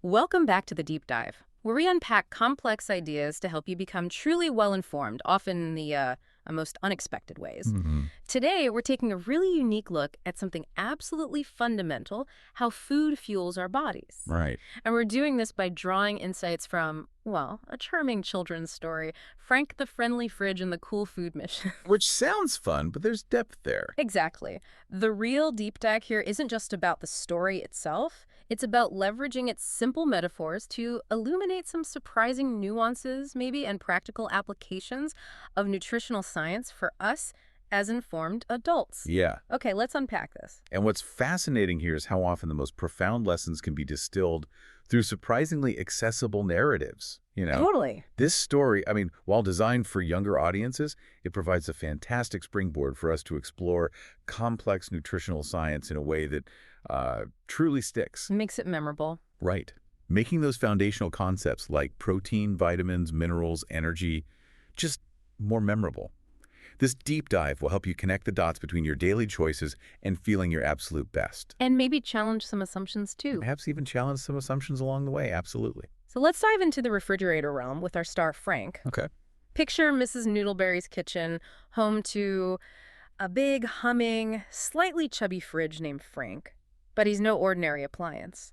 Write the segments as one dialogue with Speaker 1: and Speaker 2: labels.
Speaker 1: Welcome back to the Deep Dive, where we unpack complex ideas to help you become truly well-informed, often in the most unexpected ways.
Speaker 2: Hmm.
Speaker 1: Today, we're taking a really unique look at something absolutely fundamental, how food fuels our bodies.
Speaker 2: Right.
Speaker 1: And we're doing this by drawing insights from, well, a charming children's story, Frank the Friendly Fridge and the Cool Food Mission.
Speaker 2: Which sounds fun, but there's depth there.
Speaker 1: Exactly. The real deep dive here isn't just about the story itself. It's about leveraging its simple metaphors to illuminate some surprising nuances, maybe, and practical applications of nutritional science for us as informed adults.
Speaker 2: Yeah.
Speaker 1: Okay, let's unpack this.
Speaker 2: And what's fascinating here is how often the most profound lessons can be distilled through surprisingly accessible narratives.
Speaker 1: Totally.
Speaker 2: This story, while designed for younger audiences, it provides a fantastic springboard for us to explore complex nutritional science in a way that truly sticks.
Speaker 1: Makes it memorable.
Speaker 2: Right. Making those foundational concepts like protein, vitamins, minerals, energy, just more memorable. This deep dive will help you connect the dots between your daily choices and feeling your absolute best.
Speaker 1: And maybe challenge some assumptions, too.
Speaker 2: Perhaps even challenge some assumptions along the way, absolutely.
Speaker 1: So let's dive into the refrigerator realm with our star, Frank.
Speaker 2: Okay.
Speaker 1: Picture Mrs. Noodleberry's kitchen, home to a big, humming, slightly chubby fridge named Frank. But he's no ordinary appliance.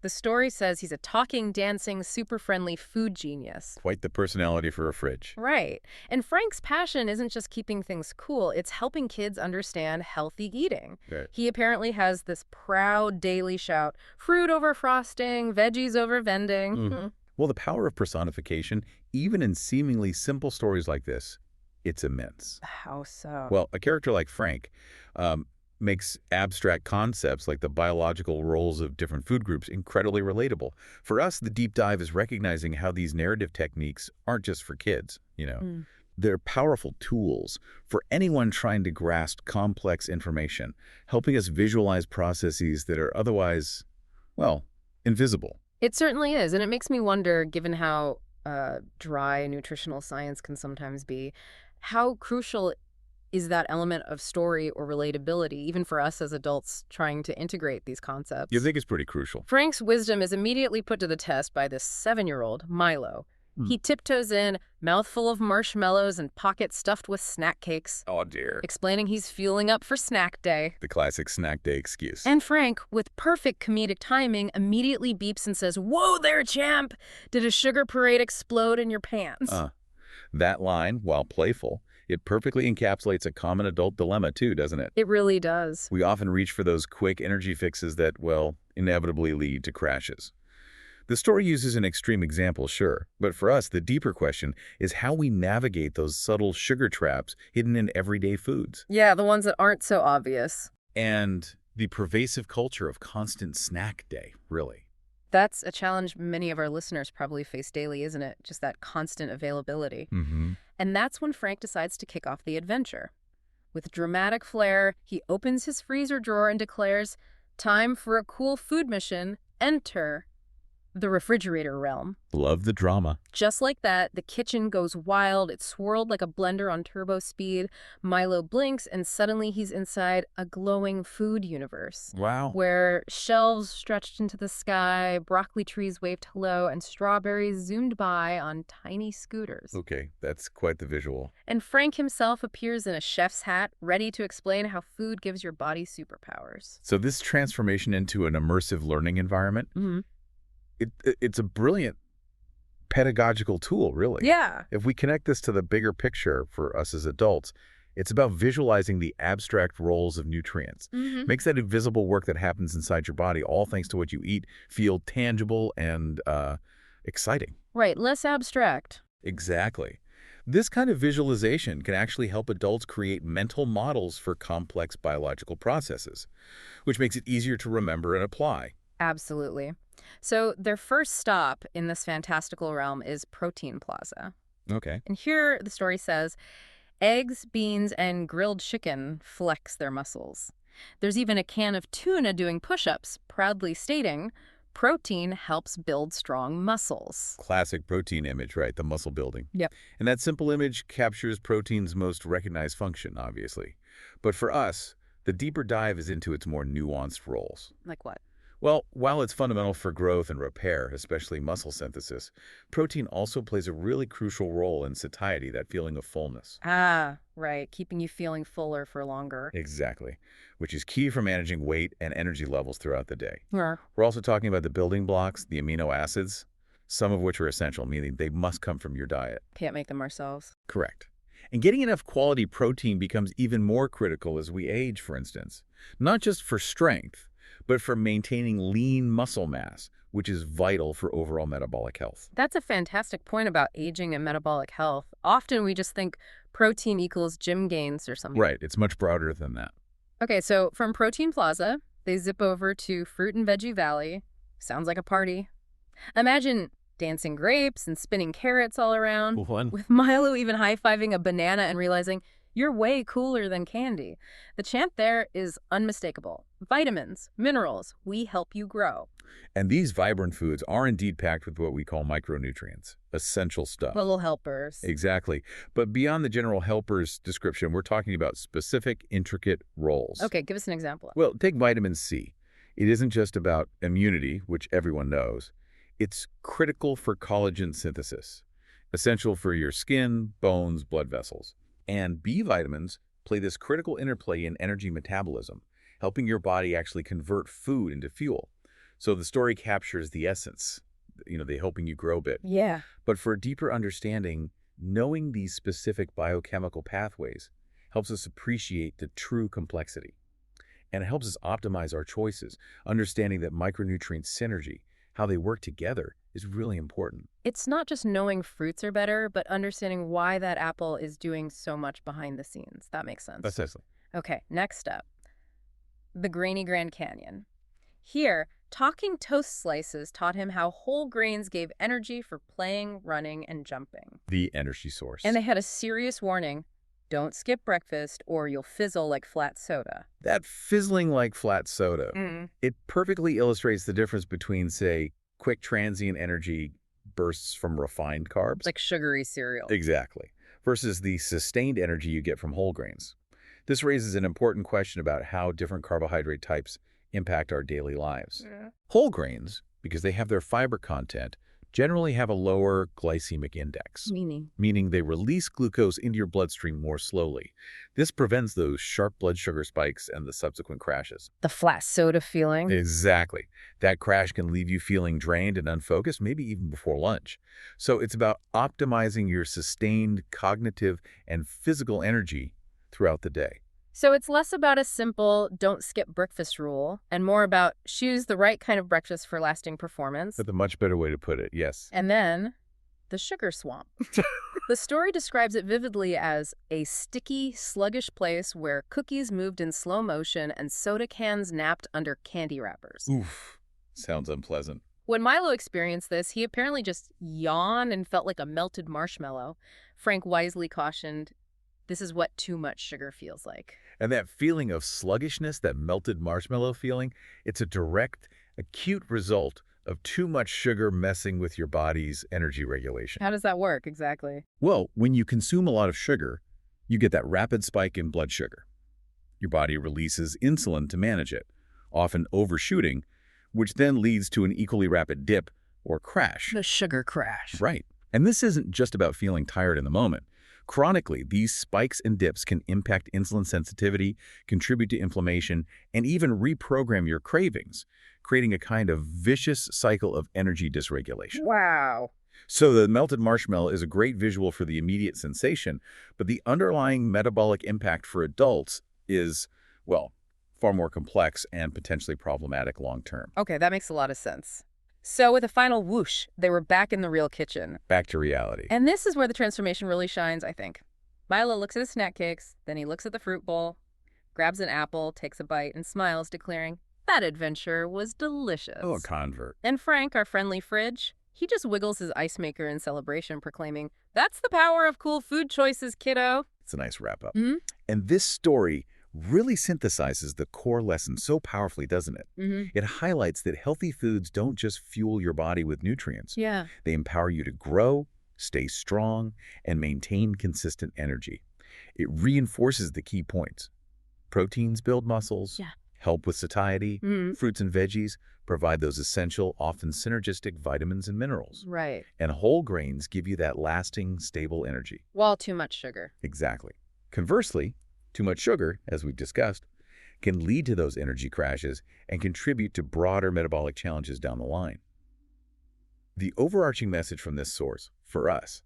Speaker 1: The story says he's a talking, dancing, super-friendly food genius.
Speaker 2: Quite the personality for a fridge.
Speaker 1: Right. And Frank's passion isn't just keeping things cool, it's helping kids understand healthy eating.
Speaker 2: Right.
Speaker 1: He apparently has this proud daily shout, fruit over frosting, veggies over vending.
Speaker 2: Mhm. Well, the power of personification, even in seemingly simple stories like this, it's immense.
Speaker 1: How so?
Speaker 2: Well, a character like Frank makes abstract concepts like the biological roles of different food groups incredibly relatable. For us, the deep dive is recognizing how these narrative techniques aren't just for kids. They're powerful tools for anyone trying to grasp complex information, helping us visualize processes that are otherwise, well, invisible.
Speaker 1: It certainly is, and it makes me wonder, given how dry nutritional science can sometimes be, how crucial is that element of story or relatability, even for us as adults trying to integrate these concepts?
Speaker 2: You think it's pretty crucial.
Speaker 1: Frank's wisdom is immediately put to the test by this 7-year-old, Milo. He tiptoes in, mouthful of marshmallows and pocket stuffed with snack cakes,
Speaker 2: Oh, dear.
Speaker 1: explaining he's fueling up for snack day.
Speaker 2: The classic snack day excuse.
Speaker 1: And Frank, with perfect comedic timing, immediately beeps and says, "Whoa there, champ! Did a sugar parade explode in your pants?"
Speaker 2: That line, while playful, it perfectly encapsulates a common adult dilemma too, doesn't it?
Speaker 1: It really does.
Speaker 2: We often reach for those quick energy fixes that, well, inevitably lead to crashes. The story uses an extreme example, sure, but for us, the deeper question is how we navigate those subtle sugar traps hidden in everyday foods.
Speaker 1: Yeah, the ones that aren't so obvious.
Speaker 2: And the pervasive culture of constant snack day, really.
Speaker 1: That's a challenge many of our listeners probably face daily, isn't it? Just that constant availability.
Speaker 2: Mm-hmm.
Speaker 1: And that's when Frank decides to kick off the adventure. With dramatic flair, he opens his freezer drawer and declares, "Time for a cool food mission. Enter the refrigerator realm."
Speaker 2: Love the drama.
Speaker 1: Just like that, the kitchen goes wild. It's swirled like a blender on turbo speed. Milo blinks, and suddenly he's inside a glowing food universe,
Speaker 2: Wow.
Speaker 1: where shelves stretched into the sky, broccoli trees waved hello, and strawberries zoomed by on tiny scooters.
Speaker 2: Okay, that's quite the visual.
Speaker 1: And Frank himself appears in a chef's hat, ready to explain how food gives your body superpowers.
Speaker 2: So this transformation into an immersive learning environment, it's a brilliant pedagogical tool, really.
Speaker 1: Yeah.
Speaker 2: If we connect this to the bigger picture for us as adults, it's about visualizing the abstract roles of nutrients. Makes that invisible work that happens inside your body, all thanks to what you eat, feel tangible and exciting.
Speaker 1: Right, less abstract.
Speaker 2: Exactly. This kind of visualization can actually help adults create mental models for complex biological processes, which makes it easier to remember and apply.
Speaker 1: Absolutely. So their first stop in this fantastical realm is Protein Plaza.
Speaker 2: Okay.
Speaker 1: And here the story says, eggs, beans, and grilled chicken flex their muscles. There's even a can of tuna doing push-ups, proudly stating, "Protein helps build strong muscles."
Speaker 2: Classic protein image, right? The muscle building.
Speaker 1: Yep.
Speaker 2: And that simple image captures protein's most recognized function, obviously. But for us, the deeper dive is into its more nuanced roles.
Speaker 1: Like what?
Speaker 2: Well, while it's fundamental for growth and repair, especially muscle synthesis, protein also plays a really crucial role in satiety, that feeling of fullness.
Speaker 1: Ah, right, keeping you feeling fuller for longer.
Speaker 2: Exactly, which is key for managing weight and energy levels throughout the day.
Speaker 1: Yeah.
Speaker 2: We're also talking about the building blocks, the amino acids, some of which are essential, meaning they must come from your diet.
Speaker 1: Can't make them ourselves.
Speaker 2: Correct. And getting enough quality protein becomes even more critical as we age, for instance. Not just for strength, but for maintaining lean muscle mass, which is vital for overall metabolic health.
Speaker 1: That's a fantastic point about aging and metabolic health. Often we just think protein equals gym gains or something.
Speaker 2: Right, it's much broader than that.
Speaker 1: Okay, so from Protein Plaza, they zip over to Fruit and Veggie Valley. Sounds like a party. Imagine dancing grapes and spinning carrots all around,
Speaker 2: One.
Speaker 1: with Milo even high-fiving a banana and realizing you're way cooler than candy. The chant there is unmistakable. Vitamins, minerals, we help you grow.
Speaker 2: And these vibrant foods are indeed packed with what we call micronutrients, essential stuff.
Speaker 1: Little helpers.
Speaker 2: Exactly. But beyond the general helpers description, we're talking about specific, intricate roles.
Speaker 1: Okay, give us an example.
Speaker 2: Well, take vitamin C. It isn't just about immunity, which everyone knows. It's critical for collagen synthesis, essential for your skin, bones, blood vessels. And B vitamins play this critical interplay in energy metabolism, helping your body actually convert food into fuel. So the story captures the essence, they helping you grow bit.
Speaker 1: Yeah.
Speaker 2: But for a deeper understanding, knowing these specific biochemical pathways helps us appreciate the true complexity. And it helps us optimize our choices, understanding that micronutrient synergy, how they work together, is really important.
Speaker 1: It's not just knowing fruits are better, but understanding why that apple is doing so much behind the scenes. That makes sense.
Speaker 2: Precisely.
Speaker 1: Okay, next up. The grainy Grand Canyon. Here, talking toast slices taught him how whole grains gave energy for playing, running, and jumping.
Speaker 2: The energy source.
Speaker 1: And they had a serious warning: don't skip breakfast or you'll fizzle like flat soda.
Speaker 2: That fizzling like flat soda,
Speaker 1: Mm.
Speaker 2: it perfectly illustrates the difference between, say, quick transient energy bursts from refined carbs.
Speaker 1: Like sugary cereal.
Speaker 2: Exactly. Versus the sustained energy you get from whole grains. This raises an important question about how different carbohydrate types impact our daily lives.
Speaker 1: Yeah.
Speaker 2: Whole grains, because they have their fiber content, generally have a lower glycemic index, meaning they release glucose into your bloodstream more slowly. This prevents those sharp blood sugar spikes and the subsequent crashes.
Speaker 1: The flat soda feeling.
Speaker 2: Exactly. That crash can leave you feeling drained and unfocused, maybe even before lunch. So it's about optimizing your sustained cognitive and physical energy throughout the day.
Speaker 1: So it's less about a simple don't skip breakfast rule and more about choose the right kind of breakfast for lasting performance.
Speaker 2: That's a much better way to put it, yes.
Speaker 1: And then the sugar swamp. The story describes it vividly as a sticky, sluggish place where cookies moved in slow motion and soda cans napped under candy wrappers.
Speaker 2: Oof, sounds unpleasant.
Speaker 1: When Milo experienced this, he apparently just yawned and felt like a melted marshmallow. Frank wisely cautioned, this is what too much sugar feels like.
Speaker 2: And that feeling of sluggishness, that melted marshmallow feeling, it's a direct, acute result of too much sugar messing with your body's energy regulation.
Speaker 1: How does that work exactly?
Speaker 2: Well, when you consume a lot of sugar, you get that rapid spike in blood sugar. Your body releases insulin to manage it, often overshooting, which then leads to an equally rapid dip or crash.
Speaker 1: The sugar crash.
Speaker 2: Right. And this isn't just about feeling tired in the moment. Chronically, these spikes and dips can impact insulin sensitivity, contribute to inflammation, and even reprogram your cravings, creating a kind of vicious cycle of energy dysregulation.
Speaker 1: Wow.
Speaker 2: So the melted marshmallow is a great visual for the immediate sensation, but the underlying metabolic impact for adults is, well, far more complex and potentially problematic long term.
Speaker 1: Okay, that makes a lot of sense. So with a final whoosh, they were back in the real kitchen.
Speaker 2: Back to reality.
Speaker 1: And this is where the transformation really shines, I think. Milo looks at his snack cakes, then he looks at the fruit bowl, grabs an apple, takes a bite, and smiles, declaring, that adventure was delicious.
Speaker 2: Oh, a convert.
Speaker 1: And Frank, our friendly fridge, he just wiggles his ice maker in celebration, proclaiming, that's the power of cool food choices, kiddo.
Speaker 2: It's a nice wrap-up.
Speaker 1: Mm-hmm.
Speaker 2: And this story really synthesizes the core lesson so powerfully, doesn't it?
Speaker 1: Mm-hmm.
Speaker 2: It highlights that healthy foods don't just fuel your body with nutrients.
Speaker 1: Yeah.
Speaker 2: They empower you to grow, stay strong, and maintain consistent energy. It reinforces the key points. Proteins build muscles.
Speaker 1: Yeah.
Speaker 2: help with satiety.
Speaker 1: Mm,
Speaker 2: Fruits and veggies provide those essential, often synergistic vitamins and minerals.
Speaker 1: right.
Speaker 2: And whole grains give you that lasting, stable energy.
Speaker 1: While too much sugar.
Speaker 2: Exactly. Conversely, too much sugar, as we've discussed, can lead to those energy crashes and contribute to broader metabolic challenges down the line. The overarching message from this source, for us,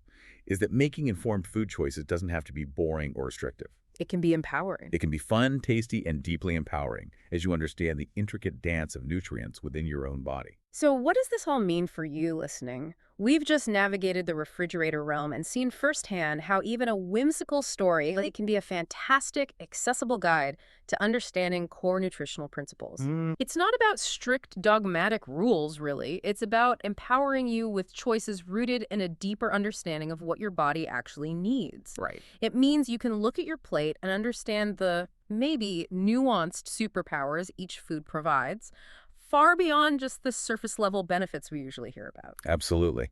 Speaker 2: is that making informed food choices doesn't have to be boring or restrictive.
Speaker 1: It can be empowering.
Speaker 2: It can be fun, tasty, and deeply empowering as you understand the intricate dance of nutrients within your own body.
Speaker 1: So what does this all mean for you listening? We've just navigated the refrigerator realm and seen firsthand how even a whimsical story can be a fantastic, accessible guide to understanding core nutritional principles. It's not about strict dogmatic rules, really. It's about empowering you with choices rooted in a deeper understanding of what your body actually needs.
Speaker 2: Right.
Speaker 1: It means you can look at your plate and understand the maybe nuanced superpowers each food provides, far beyond just the surface level benefits we usually hear about.
Speaker 2: Absolutely.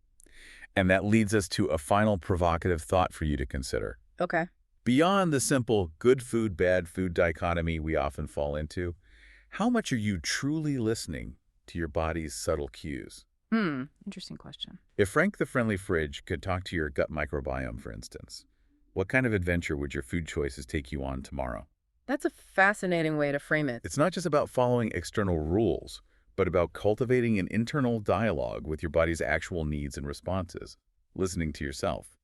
Speaker 2: And that leads us to a final provocative thought for you to consider.
Speaker 1: Okay.
Speaker 2: Beyond the simple good food, bad food dichotomy we often fall into, how much are you truly listening to your body's subtle cues?
Speaker 1: Interesting question.
Speaker 2: If Frank the Friendly Fridge could talk to your gut microbiome, for instance, what kind of adventure would your food choices take you on tomorrow?
Speaker 1: That's a fascinating way to frame it.
Speaker 2: It's not just about following external rules, but about cultivating an internal dialogue with your body's actual needs and responses, listening to yourself.